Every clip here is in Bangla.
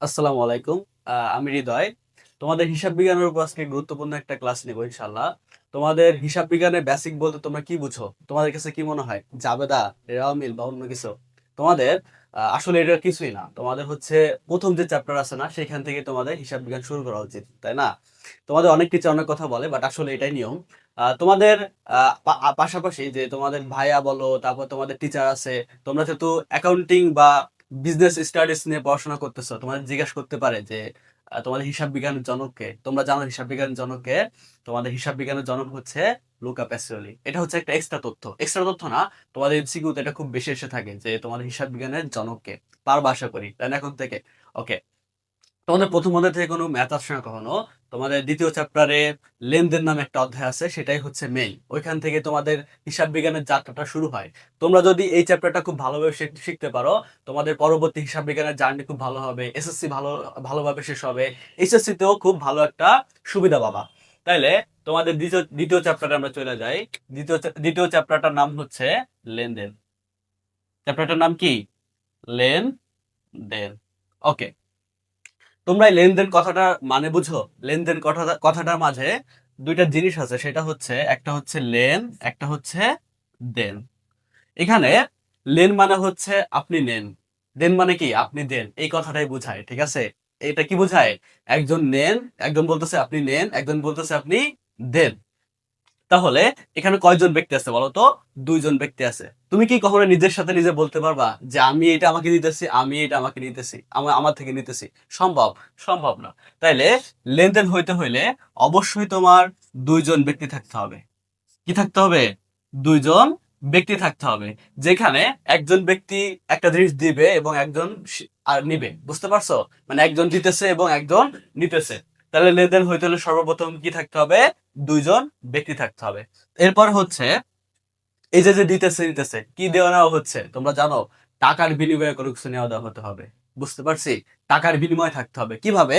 আসসালামু আলাইকুম। আমি হৃদয়। তোমাদের হিসাব বিজ্ঞানের উপর আজকে গুরুত্বপূর্ণ একটা ক্লাস নেব ইনশাআল্লাহ। তোমাদের হিসাব বিজ্ঞানের বেসিক বলতে তোমরা কি বুঝো? তোমাদের কাছে কি মনে হয়? জাবেদা, রেওয়ামিল বা অন্য কিছু? তোমাদের আসলে এটা কিছুই না। তোমাদের হচ্ছে ১ম যে চ্যাপ্টার আছে না সেখান থেকে তোমাদের হিসাব বিজ্ঞান শুরু করা উচিত। তাই না? তোমাদের অনেক টিচার অনেক কথা বলে বাট আসলে এটাই নিয়ম। তোমাদের পাশাপাশি যে তোমাদের ভাইয়া বলো, তারপর তোমাদের টিচার আছে, তোমরা যেহেতু অ্যাকাউন্টিং বা বিজনেস স্টাডিজ নিয়ে পড়াশোনা করতেছো, তোমাদের জিজ্ঞেস করতে পারে যে তোমাদের হিসাব বিজ্ঞানের জনক কে? তোমরা জানো হিসাব বিজ্ঞানের জনক কে? তোমাদের হিসাব বিজ্ঞানের জনক হচ্ছে লুকা প্যাসিওলি। এটা হচ্ছে একটা এক্সট্রা তথ্য। এক্সট্রা তথ্য না, তোমাদের এমসিকিউতে এটা খুব বেশি এসে থাকে যে তোমাদের হিসাব বিজ্ঞানের জনক কে? পারবা আশা করি, তাই না এখন থেকে? ওকে। তোমাদের প্রথম অধ্যায় থেকে কোনো ম্যাথ আসছে না কখনো। তোমাদের দ্বিতীয় চ্যাপ্টারে লেনদেন নামে একটা অধ্যায় আছে, সেটাই হচ্ছে মেইন। ওইখান থেকে তোমাদের হিসাব বিজ্ঞানের যাত্রাটা শুরু হয়। তোমরা যদি এই চ্যাপ্টারটা খুব ভালোভাবে শিখতে পারো, তোমাদের পরবর্তী হিসাব বিজ্ঞানের জার্নি খুব ভালো হবে, এসএসসি ভালোভাবে শেষ হবে, এইচএসসি তেও খুব ভালো একটা সুবিধা পাবা। তাইলে তোমাদের দ্বিতীয় দ্বিতীয় চ্যাপ্টারে আমরা চলে যাই। দ্বিতীয় চ্যাপ্টারটার নাম হচ্ছে লেনদেন। চ্যাপ্টারটার নাম কি? লেনদেন। ওকে। তোমরা এই লেনদেন কথাটা মানে বুঝো? লেনদেন কথাটার মাঝে দুইটা জিনিস আছে, সেটা হচ্ছে একটা হচ্ছে লেন, একটা হচ্ছে দেন। এখানে লেন মানে হচ্ছে আপনি নেন, দেন মানে কি আপনি দেন, এই কথাটাই বোঝায়। ঠিক আছে? এটা কি বোঝায়? একজন নেন, একজন বলতেছে আপনি নেন, একজন বলতেছে আপনি দেন। তাহলে এখানে কয়জন ব্যক্তি আছে বলো তো? দুইজন ব্যক্তি আছে। তুমি কি কখনো নিজের সাথে নিজে বলতে পারবা যে আমি এটা আমাকে নিতেছি, আমি এটা আমাকে নিতেছি, আমার থেকে নিতেছি? সম্ভব? সম্ভব না। তাইলে লেনদেন হইতে হইলে অবশ্যই তোমার দুইজন ব্যক্তি থাকতে হবে। কি থাকতে হবে? দুইজন ব্যক্তি থাকতে হবে। যেখানে একজন ব্যক্তি একটা জিনিস দিবে এবং একজন আর নিবে। বুঝতে পারছো? মানে একজন দিতেছে এবং একজন নিতেছে। তাহলে লেনদেন হইতে হলে সর্বপ্রথম কি থাকতে হবে? দুইজন ব্যক্তি থাকতে হবে। এরপর হচ্ছে এই যে যে দিতেছে নিতেছে, কি দেওয়া নেওয়া হচ্ছে তোমরা জানো? টাকার বিনিময়ে কোনো কিছু নেওয়া দেওয়া হতে হবে। বুঝতে পারছি? টাকার বিনিময় থাকতে হবে। কিভাবে?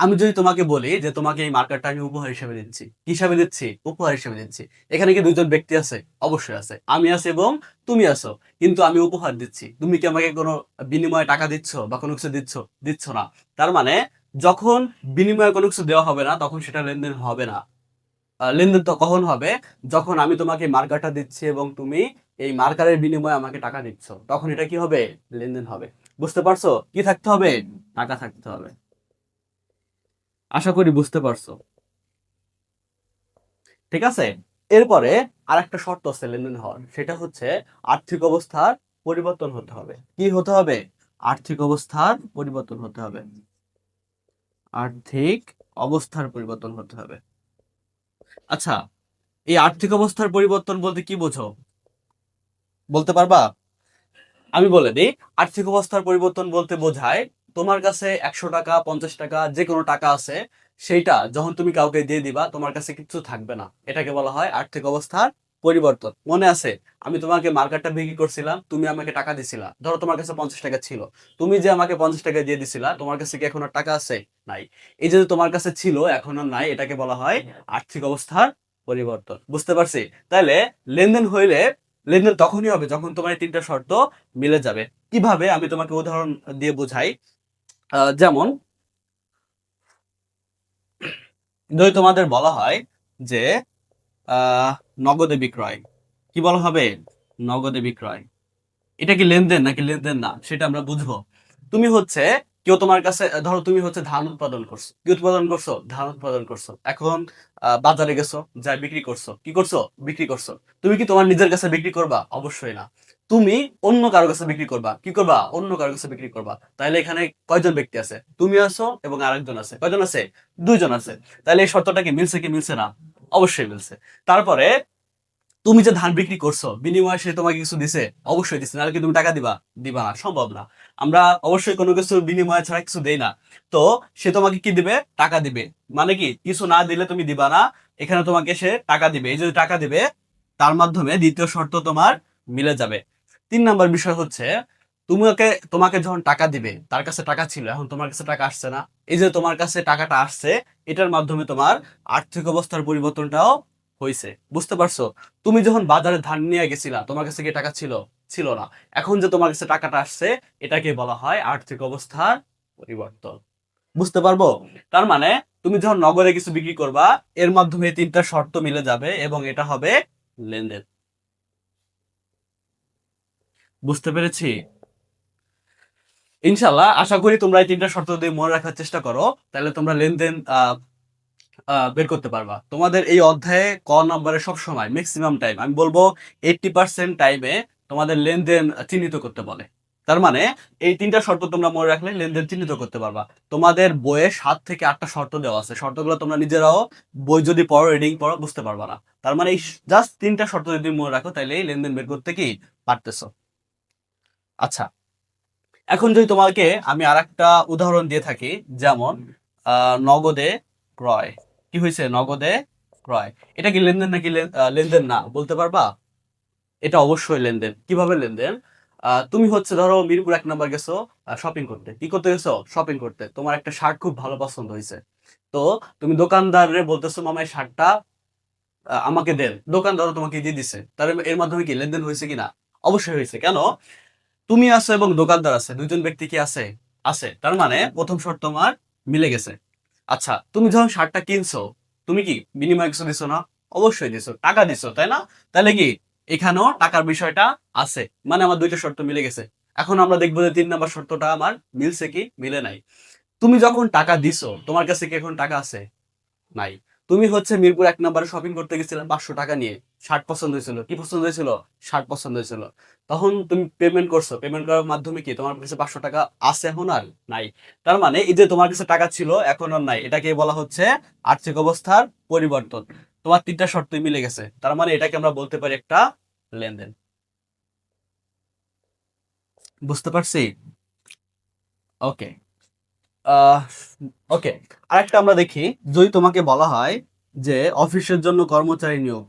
আমি যদি তোমাকে বলি যে তোমাকে এই মার্কারটা আমি উপহার হিসেবে দিচ্ছি, কি হিসাবে দিচ্ছি? উপহার হিসেবে দিচ্ছি। এখানে কি দুইজন ব্যক্তি আছে? অবশ্যই আছে। আমি আছি এবং তুমি আছো। কিন্তু আমি উপহার দিচ্ছি, তুমি কি আমাকে কোনো বিনিময়ে টাকা দিচ্ছ বা কোনো কিছু দিচ্ছ? দিচ্ছ না। তার মানে যখন বিনিময়ে কোনো কিছু দেওয়া হবে না, তখন সেটা লেনদেন হবে না। লেনদেন তো কখন হবে? যখন আমি তোমাকে মার্কারটা দিচ্ছি এবং তুমি এই মার্কারের বিনিময়ে আমাকে টাকা দিচ্ছ, তখন এটা কি হবে? লেনদেন হবে। বুঝতে পারছো? কি থাকতে হবে? টাকা থাকতে হবে। আশা করি বুঝতে পারছো। ঠিক আছে? এরপরে আরেকটা শর্ত আছে লেনদেন হওয়ার, সেটা হচ্ছে আর্থিক অবস্থার পরিবর্তন হতে হবে। কি হতে হবে? আর্থিক অবস্থার পরিবর্তন হতে হবে। আর্থিক অবস্থার পরিবর্তন হতে হবে। আচ্ছা, এই আর্থিক অবস্থার পরিবর্তন বলতে কি বোঝো? বলতে পারবা? আমি বলে দিই। আর্থিক অবস্থার পরিবর্তন বলতে বোঝায় তোমার কাছে ১০০ টাকা, ৫০ টাকা, যে কোনো টাকা আছে, সেইটা যখন তুমি কাউকে দিয়ে দিবা তোমার কাছে কিছু থাকবে না। এটাকে বলা হয় আর্থিক অবস্থার পরিবর্তন। মনে আছে? আমি তোমাকে মার্কেটটা বিক্রি করছিলাম, তুমি আমাকে টাকা দিছিলা। ধরো তোমার কাছে ৫০ টাকা ছিল, তুমি যে আমাকে ৫০ টাকা দিয়ে দিছিলা, তোমার কাছে কি এখন আর টাকা আছে? নাই। এই যে তোমার কাছে ছিল এখন আর নাই, এটাকে বলা হয় আর্থিক অবস্থার পরিবর্তন। বুঝতে পারছি? তাহলে লেনদেন হইলে লেনদেন তখনই হবে যখন তোমার এই তিনটা শর্ত মিলে যাবে। কিভাবে? আমি তোমাকে উদাহরণ দিয়ে বোঝাই। যেমন যদি তোমাদের বলা হয় যে আহ, নগদে বিক্রয়, কি বলা হবে? নগদে বিক্রয়। এটা কি লেনদেন নাকি লেনদেন না সেটা আমরা বুঝবো। তুমি হচ্ছে কেউ তোমার কাছে, ধরো তুমি হচ্ছে ধান উৎপাদন করছো, কি উৎপাদন করছো? ধান উৎপাদন করছো। এখন বাজারে গেছো, যা বিক্রি করছো, কি করছো? বিক্রি করছো। তুমি কি তোমার নিজের কাছে বিক্রি করবা? অবশ্যই না। তুমি অন্য কারো কাছে বিক্রি করবা। কি করবা? অন্য কারো কাছে বিক্রি করবা। তাহলে এখানে কয়জন ব্যক্তি আছে? তুমি আছো এবং আরেকজন আছে। কয়জন আছে? দুইজন আছে। তাহলে এই শর্তটা কি মিলছে কি মিলছে না? অবশ্যই মিলছে। তারপরে তুমি যে ধান বিক্রি করছো, বিনিময়ে সে তোমাকে কিছু দিছে? অবশ্যই দিছে। নাহলে কি তুমি টাকা দিবা? দিবা না, সম্ভব না। আমরা অবশ্যই কোনো কিছু বিনিময়ে ছাড়া কিছু দেই না। তো সে তোমাকে কি দিবে? টাকা দিবে। মানে কি কিছু না দিলে তুমি দিবা না, এখানে তোমাকে সে টাকা দিবে। এই যে টাকা দিবে, তার মাধ্যমে দ্বিতীয় শর্ত তোমার মিলে যাবে। ৩ নাম্বার বিষয় হচ্ছে তোমাকে তোমাকে যখন টাকা দিবে, তার কাছে টাকা ছিল, এখন তোমার কাছে টাকা আসছে না। এই যে তোমার কাছে টাকাটা আসছে, এটার মাধ্যমে তোমার আর্থিক অবস্থার পরিবর্তনটাও হইছে। বুঝতে পারছো? তুমি যখন বাজারে ধান নিয়ে গেছিলা, তোমার কাছে কি টাকা ছিল? ছিল না। এখন যে তোমার কাছে টাকাটা আসছে, এটাকে বলা হয় আর্থিক অবস্থার পরিবর্তন। বুঝতে পারবো? তার মানে তুমি যখন নগদে কিছু বিক্রি করবা, এর মাধ্যমে এই তিনটা শর্ত মিলে যাবে এবং এটা হবে লেনদেন। বুঝতে পেরেছি? ইনশাল্লাহ আশা করি তোমরা এই তিনটা শর্ত যদি মনে রাখার চেষ্টা করো, তাহলে তোমরা লেনদেন বের করতে পারবা। তোমাদের এই অধ্যায়ে ক নাম্বারে সব সময় ম্যাক্সিমাম টাইম আমি বলবো 80% টাইমে তোমাদের লেনদেন চিহ্নিত করতে বলে। তার মানে এই তিনটা শর্ত তোমরা মনে রাখলে লেনদেন চিহ্নিত করতে পারবা। তোমাদের বইয়ে 7 থেকে 8টা শর্ত দেওয়া আছে, শর্তগুলো তোমরা নিজেরাও বই যদি পড়ো, রিডিং পড়ো, বুঝতে পারবা না। তার মানে এই জাস্ট তিনটা শর্ত যদি মনে রাখো, তাহলে এই লেনদেন বের করতে কি পারতেছো। আচ্ছা, এখন যদি তোমাকে আমি আরেকটা উদাহরণ দিয়ে থাকি, যেমন নগদে ক্রয়। কি হয়েছে? নগদে ক্রয়। এটা কি লেনদেন নাকি লেনদেন না, বলতে পারবা? এটা অবশ্যই লেনদেন। কিভাবে লেনদেন? তুমি হচ্ছে ধরো মিরপুর 1 নম্বর গেছো শপিং করতে। কি করতে গেছো? শপিং করতে। তোমার একটা শার্ট খুব ভালো পছন্দ হয়েছে। তো তুমি দোকানদারে বলতেছো, মামা এই শার্টটা আমাকে দেন। দোকানদারও তোমাকে দিয়ে দিছে। তাহলে এর মাধ্যমে কি লেনদেন হয়েছে কিনা? অবশ্যই হয়েছে। কেন? তুমি আছো এবং দোকানদার আছে, দুইজন ব্যক্তি কি আছে? আছে। তার মানে প্রথম শর্ত তোমার মিলে গেছে। আচ্ছা, তুমি যখন শার্টটা কিনছো, তুমি কি বিনিময় কিছু দিছো না? অবশ্যই দিছো, টাকা দিছো, তাই না? তাহলে কি এখানেও টাকার বিষয়টা আছে, মানে আমার দুইটা শর্ত মিলে গেছে। এখন আমরা দেখবো যে 3 নম্বর শর্তটা আমার মিলছে কি মিলে নাই। তুমি যখন টাকা দিছো, তোমার কাছে কি এখন টাকা আছে? নাই। তুমি হচ্ছে মিরপুর 1 নম্বরে শপিং করতে গেছিলে 500 টাকা নিয়ে। শার্ট পছন্দ হয়েছিল। কি পছন্দ হয়েছিল? শার্ট পছন্দ হয়েছিল। তখন তুমি পেমেন্ট করছো। পেমেন্ট করার মাধ্যমে কি তোমার কাছে 500 টাকা আছে এখন আর? নাই। তার মানে এই যে তোমার কাছে টাকা ছিল এখন আর নাই, এটাকে বলা হচ্ছে আর্থিক অবস্থার পরিবর্তন। তোমার তিনটা শর্তই মিলে গেছে, তার মানে এটাকে আমরা বলতে পারি একটা লেনদেন। বুঝতে পারছি? ওকে। আহ ওকে, আরেকটা আমরা দেখি। যদি তোমাকে বলা হয় যে অফিসের জন্য কর্মচারী নিয়োগ,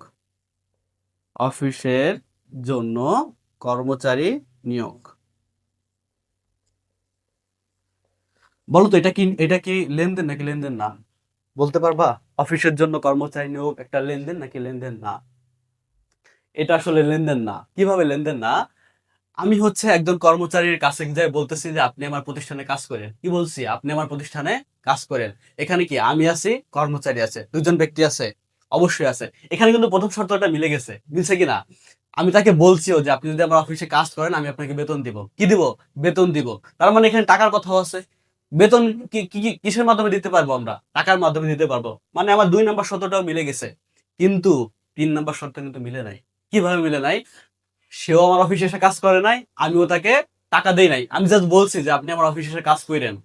অফিসের জন্য কর্মচারী নিয়োগ, বলো তো এটা কি লেনদেন নাকি লেনদেন না, বলতে পারবা? অফিসের জন্য কর্মচারী নিয়োগ একটা লেনদেন নাকি লেনদেন না? এটা আসলে লেনদেন না। কিভাবে লেনদেন না? আমি হচ্ছে একজন কর্মচারীর কাছে যাই বলতেছি যে আপনি আমার প্রতিষ্ঠানে কাজ করেন। কি বলছি? আপনি আমার প্রতিষ্ঠানে কাজ করেন। এখানে কি আমি আছি, কর্মচারী আছে, দুজন ব্যক্তি আছে? অবশ্যই আছে। এখানে কিন্তু প্রথম শর্তটা মিলে গেছে। মিলছে কিনা? আমি তাকে বলছিও যে আপনি যদি আমার অফিসে কাজ করেন, আমি আপনাকে বেতন দিব। কি দিব? বেতন দিব। তার মানে এখানে টাকার কথাও আছে। বেতন কিসের মাধ্যমে দিতে পারবো? আমরা টাকার মাধ্যমে দিতে পারবো। মানে আমার 2 নম্বর শর্তটাও মিলে গেছে। কিন্তু 3 নম্বর শর্ত কিন্তু মিলে নাই। কিভাবে মিলে নাই? সেও আমার অফিসে এসে কাজ করে নাই, আমিও তাকে টাকা দেই নাই। আমি জাস্ট বলছি যে আপনি আমার অফিসে এসে কাজ করেন,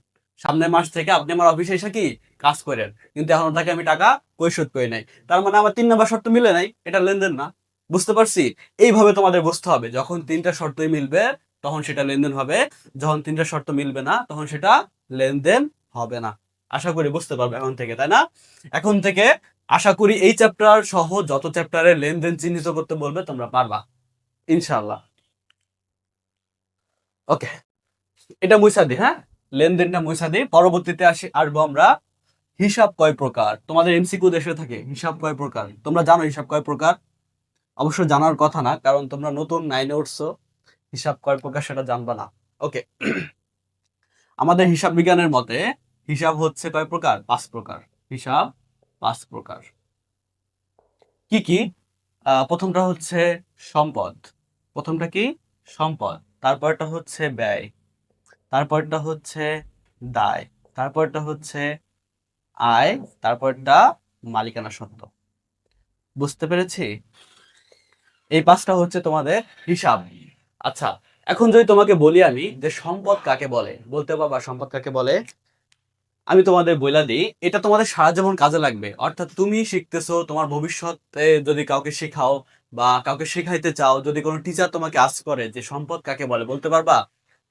সামনের মাস থেকে আপনি আমার অফিসে এসে কি কাজ করেন, কিন্তু এখনো তাকে আমি টাকা পরিশোধ করি নাই। তার মানে আমার 3 নম্বর শর্ত মিলে নাই, এটা লেনদেন না। বুঝতে পারছি? এইভাবে তোমাদের বুঝতে হবে, যখন তিনটা শর্তই মিলবে তখন সেটা লেনদেন হবে, যখন তিনটা শর্ত মিলবে না তখন সেটা লেনদেন হবে না। আশা করি বুঝতে পারবে এখন থেকে, তাই না? এখন থেকে আশা করি এই চ্যাপ্টার সহ যত চ্যাপ্টারে লেনদেন চিহ্নিত করতে বলবে তোমরা পারবা, ইনশাআল্লাহ। ওকে, এটা মুছা দি, হ্যাঁ, লেনদেনটা মুছা দি। পরবর্তীতে আসবো আমরা হিসাব কয় প্রকার। তোমাদের এমসিকিউ দেশে থাকে হিসাব কয় প্রকার, তোমরা জানো হিসাব কয় প্রকার? অবশ্য জানার কথা না, কারণ তোমরা নতুন 9-এ উঠছো, হিসাব কয় প্রকার সেটা জানবা না। ওকে, আমাদের হিসাব বিজ্ঞানের মতে হিসাব হচ্ছে কয় প্রকার? 5 প্রকার। হিসাব 5 প্রকার। কি কি? প্রথমটা হচ্ছে সম্পদ। প্রথমটা কি? সম্পদ। তারপরটা হচ্ছে ব্যয়। তারপরটা হচ্ছে দায়। তারপরটা হচ্ছে আয়। তারপরটা মালিকানা সত্ত্ব। বুঝতে পেরেছি? এই 5টা হচ্ছে তোমাদের হিসাব। আচ্ছা, এখন যদি তোমাকে বলি আমি যে সম্পদ কাকে বলে, বলতে পারবা সম্পদ কাকে বলে? আমি তোমাদের বইলা দিই, এটা তোমাদের সারা জীবন কাজে লাগবে। অর্থাৎ তুমি শিখতেছো, তোমার ভবিষ্যতে যদি কাউকে শেখাও বা কাউকে শেখাইতে চাও, যদি কোনো টিচার তোমাকে আস্ক করে যে সম্পদ কাকে বলে, বলতে পারবা?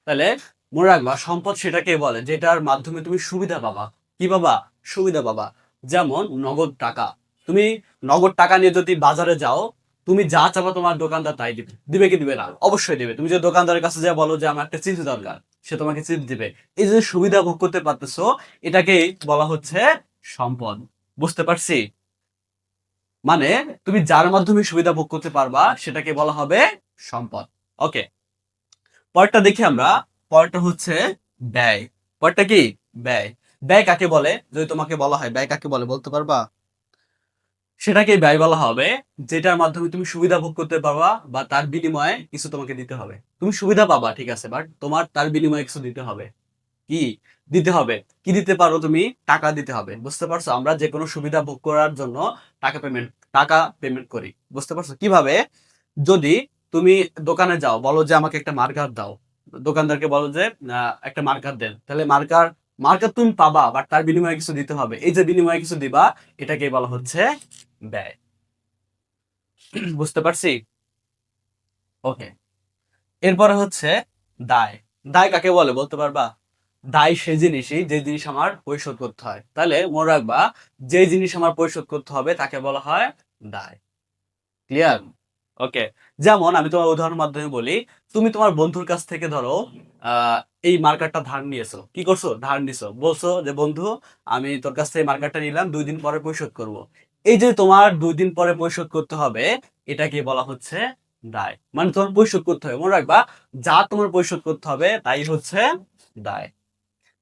তাহলে মনে রাখবা সম্পদ সেটাকে বলে যেটার মাধ্যমে তুমি সুবিধা পাবা। কি পাবা? সুবিধা পাবা। যেমন নগদ টাকা। তুমি নগদ টাকা নিয়ে যদি বাজারে যাও, তুমি যা চাবা তোমার দোকানদার তাই দিবে। দিবে কি দিবে না? অবশ্যই দিবে। তুমি যদি দোকানদারের কাছে যা বলো যে আমার একটা চিপস দরকার, সে তোমাকে চিপস দিবে। এই যে সুবিধা ভোগ করতে পারতেছো, এটাকে বলা হচ্ছে সম্পদ। বুঝতে পারছি? মানে তুমি যার মাধ্যমে সুবিধা ভোগ করতে পারবা সেটাকে বলা হবে সম্পদ। ওকে, পরেরটা দেখি আমরা। পরেরটা হচ্ছে ব্যয়। পরেরটা কি? ব্যয়। ব্যয় কাকে বলে? যদি তোমাকে বলা হয় ব্যয় কাকে বলে বলতে পারবা? সেটাকে ব্যয় বলা হবে যেটার মাধ্যমে তুমি সুবিধা ভোগ করতে পারবা বা তার বিনিময়ে কিছু তোমাকে দিতে হবে। তুমি সুবিধা পাবা ঠিক আছে, বাট তোমার তার বিনিময়ে কিছু দিতে হবে। কি দিতে হবে? কি দিতে পারো তুমি? টাকা দিতে হবে। বুঝতে পারছো? আমরা যে কোনো সুবিধা ভোগ করার জন্য টাকা পেমেন্ট করি। বুঝতে পারছো? কিভাবে? যদি তুমি দোকানে যাও, বলো যে আমাকে একটা মার্কার দাও। দোকানদারকে বলো যে একটা মার্কার দেন। তাহলে মার্কার মার্কার তুমি পাবা, বাট তার বিনিময়ে কিছু দিতে হবে। এই যে বিনিময়ে কিছু দিবা, এটাকে বলা হচ্ছে ব্যয়। বুঝতে পারছি? ওকে। এরপরে হচ্ছে দায়। দায় কাকে বলে বলতে পারবা? দায় সে জিনিসই যে জিনিস আমার পরিশোধ করতে হয়। তাহলে মনে রাখবা, যে জিনিস আমার পরিশোধ করতে হবে তাকে বলা হয় দায়। ক্লিয়ার? ওকে। যেমন আমি তোমার উদাহরণের মাধ্যমে বলি, তুমি তোমার বন্ধুর কাছ থেকে ধরো এই মার্কারটা ধার নিয়েছো। কি করছো? ধার নিছো। বলছো যে বন্ধু, আমি তোর কাছ থেকে মার্কারটা নিলাম, 2 দিন পরে পরিশোধ করব। এই যে তোমার 2 দিন পরে পরিশোধ করতে হবে, এটাকে বলা হচ্ছে দায়। মানে তোমার পরিশোধ করতে হবে। মনে রাখবা, যা তোমার পরিশোধ করতে হবে তাই হচ্ছে দায়।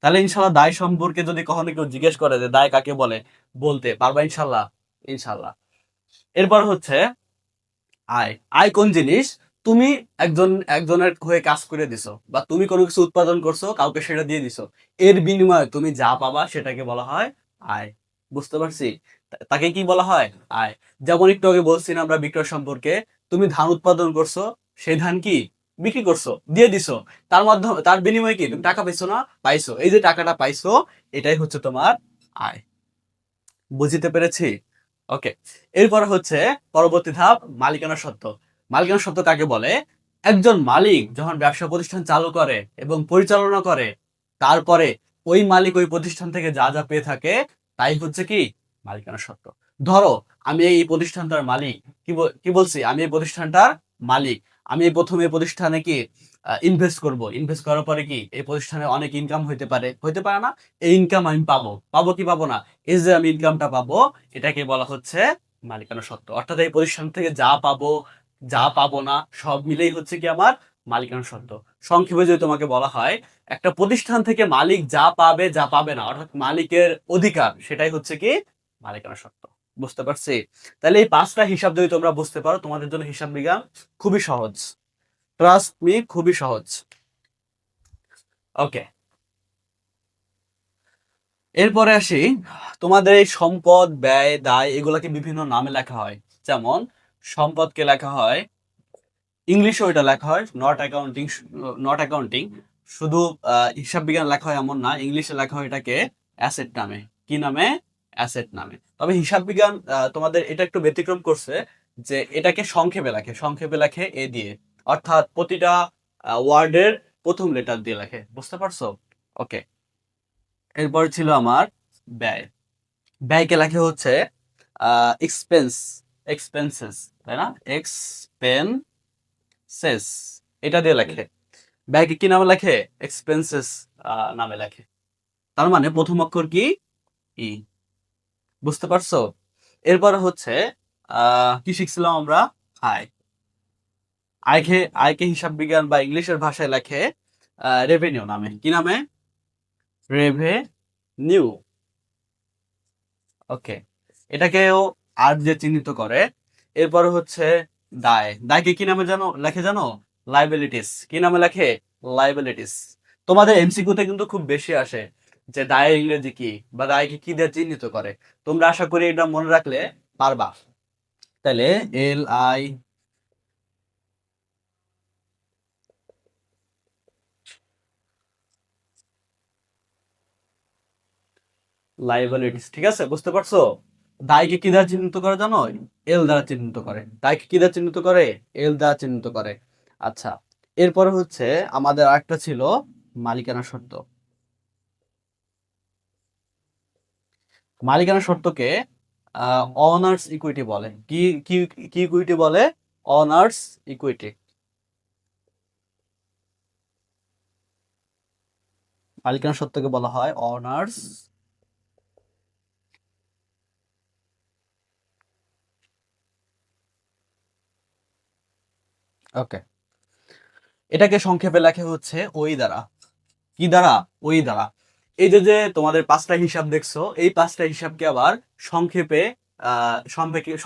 তাহলে ইনশাল্লাহ দায় সম্পর্কে যদি কখনো কেউ জিজ্ঞেস করে যে দায় কাকে বলে, বলতে পারবা ইনশাল্লাহ? ইনশাল্লাহ। এরপর হচ্ছে আয়। আয় কোন জিনিস? তুমি একজনের হয়ে কাজ করে দিছো, বা তুমি কোনো কিছু উৎপাদন করছো, কাউকে সেটা দিয়ে দিছো। এর বিনিময়ে তুমি যা পাবা সেটাকে বলা হয় আয়। বুঝতে পারছি? তাকে কি বলা হয়? আয়। যেমন একটু আগে বলছি না আমরা বিক্রয় সম্পর্কে, তুমি ধান উৎপাদন করছো, সেই ধান কি বিক্রি করছো, দিয়ে দিছো। তার মাধ্যমে তার বিনিময়ে কি তুমি টাকা পাইছো না? পাইছো। এই যে টাকাটা পাইছো, এটাই হচ্ছে তোমার আয়। বুঝতে পেরেছি? ওকে। এরপর হচ্ছে পরবর্তী ধাপ, মালিকানা সত্ত্ব। মালিকানা সত্ত্ব কাকে বলে? একজন মালিক যখন ব্যবসা প্রতিষ্ঠান চালু করে এবং পরিচালনা করে, তারপরে ওই মালিক ওই প্রতিষ্ঠান থেকে যা যা পেয়ে থাকে, তাই হচ্ছে কি মালিকানা সত্ত্ব। ধরো আমি এই প্রতিষ্ঠানটার মালিক। কি বলছি? আমি এই প্রতিষ্ঠানটার মালিক। আমি এই প্রথমে এই প্রতিষ্ঠানে কি ইনভেস্ট করব। ইনভেস্ট করার পরে কি এই প্রতিষ্ঠানে অনেক ইনকাম হইতে পারে না? এই ইনকাম আমি পাবো। পাবো কি পাবো না? এই যে আমি ইনকামটা পাবো, এটাকে বলা হচ্ছে মালিকানা সত্ত্ব। অর্থাৎ এই প্রতিষ্ঠান থেকে যা পাবো, যা পাবো না, সব মিলেই হচ্ছে কি আমার মালিকানা সত্ত্ব। সংক্ষেপে যদি তোমাকে বলা হয়, একটা প্রতিষ্ঠান থেকে মালিক যা পাবে যা পাবে না, অর্থাৎ মালিকের অধিকার, সেটাই হচ্ছে কি মালিকানা সত্ত্ব। বুঝতে পারছি? তাহলে এই 5টা হিসাব যদি তোমরা বুঝতে পারো, তোমাদের জন্য হিসাব বিজ্ঞান খুবই সহজ। ট্রাস্ট মি, খুবই সহজ। ওকে। এরপরে আসি, তোমাদের এই সম্পদ, ব্যয়, দায় এগুলাকে বিভিন্ন নামে লেখা হয়। যেমন সম্পদকে লেখা হয়, ইংলিশে ওইটা লেখা হয় নট অ্যাকাউন্টিং। শুধু হিসাব বিজ্ঞান লেখা হয় এমন না, ইংলিশে লেখা হয় এটাকে অ্যাসেট নামে। কি নামে? অ্যাসেট নামে। তবে হিসাব বিজ্ঞান তোমাদের এটা একটু ব্যতিক্রম করছে, যে এটাকে সংক্ষেপে লেখে এ দিয়ে। অর্থাৎ প্রতিটা ওয়ার্ডের প্রথম লেটার দিয়ে লেখে। বুঝতে পারছো? ওকে। এরপর ছিল আমার ব্যয়। ব্যয়কে লেখে হচ্ছে এক্সপেন্স এক্সপেন্সেস, তাই না? এক্সপেন্সেস, এটা দিয়ে লেখে। ব্যয়কে কি নামে লেখে? এক্সপেন্সেস নামে লেখে। তার মানে প্রথম অক্ষর কি? ই। বুঝতে পারছো? এরপর হচ্ছে কি শিখছিলাম আমরা? আয়। আয়কে হিসাব বিজ্ঞান বা ইংলিশের ভাষায় লেখে রেভিনিউ নামে। কি নামে? রেভিনিউ। ওকে। এটাকেও আর যে চিহ্নিত করে। এরপরে হচ্ছে দায়কে কি নামে লেখে জানো? লাইবিলিটিস। কি নামে লেখে? লাইবিলিটিস। তোমাদের এমসিকিউতে কিন্তু খুব বেশি আসে যে দায়ের ইংরেজি কি, বা দায়কে কি দিয়ে চিহ্নিত করে। তোমরা আশা করি এটা মনে রাখলে পারবা। তাহলে LI, লাইবিলিটিস। ঠিক আছে? বুঝতে পারছো? দায়কে কি দ্বারা চিহ্নিত করে জানো? এল দ্বারা চিহ্নিত করে। দায়কে কি দ্বারা চিহ্নিত করে? এল দ্বারা চিহ্নিত করে। আচ্ছা। এরপরে হচ্ছে আমাদের আরেকটা ছিল মালিকানা শর্ত। মালিকানা শর্তকে অনার্স ইকুইটি বলে। কি কি কি ইকুইটি বলে? Honours equity. মালিকানা শর্তকে বলা হয় অনার্স। ওকে। এটাকে সংক্ষেপে লেখা হচ্ছে ওই দ্বারা। কি দ্বারা? ওই দ্বারা। এই যে তোমাদের 5টা হিসাব দেখছো, এই 5টা হিসাবকে আবার সংক্ষেপে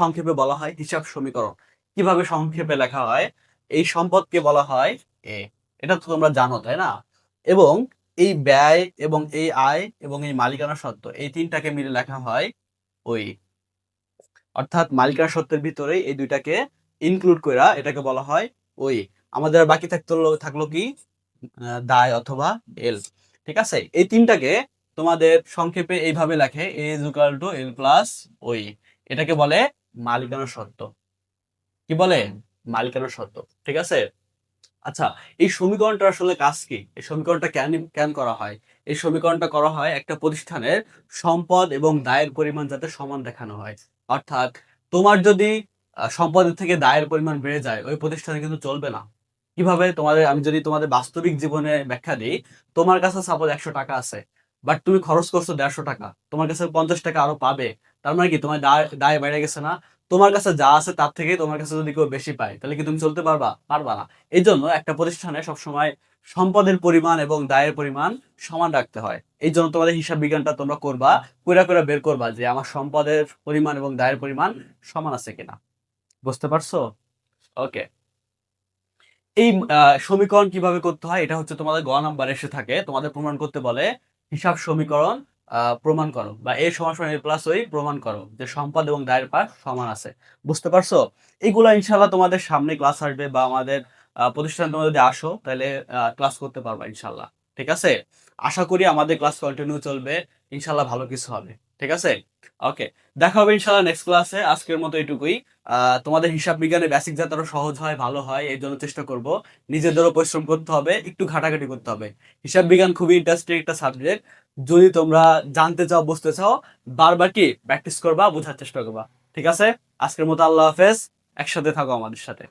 সংক্ষেপে বলা হয় হিসাব সমীকরণ। কিভাবে সংক্ষেপে লেখা হয়? এই সম্পদকে বলা হয় এ। এটা তো তোমরা জানো, তাই না? এবং এই ব্যয় এবং এই আয় এবং এই মালিকানা সত্ত্ব, এই তিনটাকে মিলে লেখা হয় ওই। অর্থাৎ মালিকানা সত্ত্বের ভিতরেই এই দুইটাকে ইনক্লুড কইরা এটাকে বলা হয় ওই। আমাদের আর বাকি থাকলো কি? দায় অথবা এল। ঠিক আছে, এই তিনটাকে তোমাদের সংক্ষেপে এইভাবে লেখে a is equal to l plus ওই। এটাকে বলে মালিকানা সত্ত্ব। কি বলে? মালিকানা সত্ত্ব। ঠিক আছে। আচ্ছা, এই সমীকরণটা আসলে কাজ কি? এই সমীকরণটা কেন কেন করা হয়? এই সমীকরণটা করা হয় একটা প্রতিষ্ঠানের সম্পদ এবং দায়ের পরিমাণ যাতে সমান দেখানো হয়। অর্থাৎ তোমার যদি সম্পদের থেকে দায়ের পরিমাণ বেড়ে যায়, ওই প্রতিষ্ঠানে কিন্তু চলবে না। কিভাবে? আমি যদি তোমাদের বাস্তবিক জীবনে ব্যাখ্যা দিই, তোমার কাছে সাপোজ 100 টাকা আছে, বাট তুমি খরচ করছো 150 টাকা, তোমার কাছে 50 টাকা আরো পাবে। তার মানে কি? তোমার দায় দায় বেড়ে গেছে না? তোমার কাছে যা আছে তার থেকে তোমার কাছে যদি কেউ বেশি পায়, তাহলে কি তুমি চলতে পারবা? পারবা না। এই জন্য একটা প্রতিষ্ঠানে সবসময় সম্পদের পরিমাণ এবং দায়ের পরিমাণ সমান রাখতে হয়। এই জন্য তোমাদের হিসাব বিজ্ঞানটা তোমরা করবা, কইরা বের করবা যে আমার সম্পদের পরিমাণ এবং দায়ের পরিমাণ সমান আছে কিনা। বুঝতে পারছো? ওকে। এই সমীকরণ কিভাবে করতে হয় এটা হচ্ছে তোমাদের গ নাম্বার এসে থাকে, তোমাদের প্রমাণ করতে বলে হিসাব সমীকরণ প্রমাণ করো, বা এ সমান সমান এ প্লাস ওই প্রমাণ করো যে সম্পদ এবং দায়ের পাশ সমান আছে। বুঝতে পারছো? এগুলা ইনশাল্লাহ তোমাদের সামনে ক্লাস আসবে, বা আমাদের প্রতিষ্ঠানে তোমরা যদি আসো তাহলে ক্লাস করতে পারবা ইনশাল্লাহ। ঠিক আছে, আশা করি আমাদের ক্লাস কন্টিনিউ চলবে, ইনশাল্লাহ ভালো কিছু হবে। ঠিক আছে, ওকে। দেখা হবে ইনশাল্লাহ নেক্সট ক্লাসে। আজকের মতো এটুকুই। তোমাদের হিসাব বিজ্ঞানের বেসিক যাতে আরো সহজ হয়, ভালো হয়, এই জন্য চেষ্টা করব। নিজেদেরও পরিশ্রম করতে হবে, একটু ঘাটাঘাটি করতে হবে। হিসাব বিজ্ঞান খুবই ইন্টারেস্টিং একটা সাবজেক্ট। যদি তোমরা জানতে চাও, বুঝতে চাও, বারবার কি প্র্যাকটিস করবা, বোঝার চেষ্টা করবা। ঠিক আছে, আজকের মতো আল্লাহ হাফেজ। একসাথে থাকো আমাদের সাথে।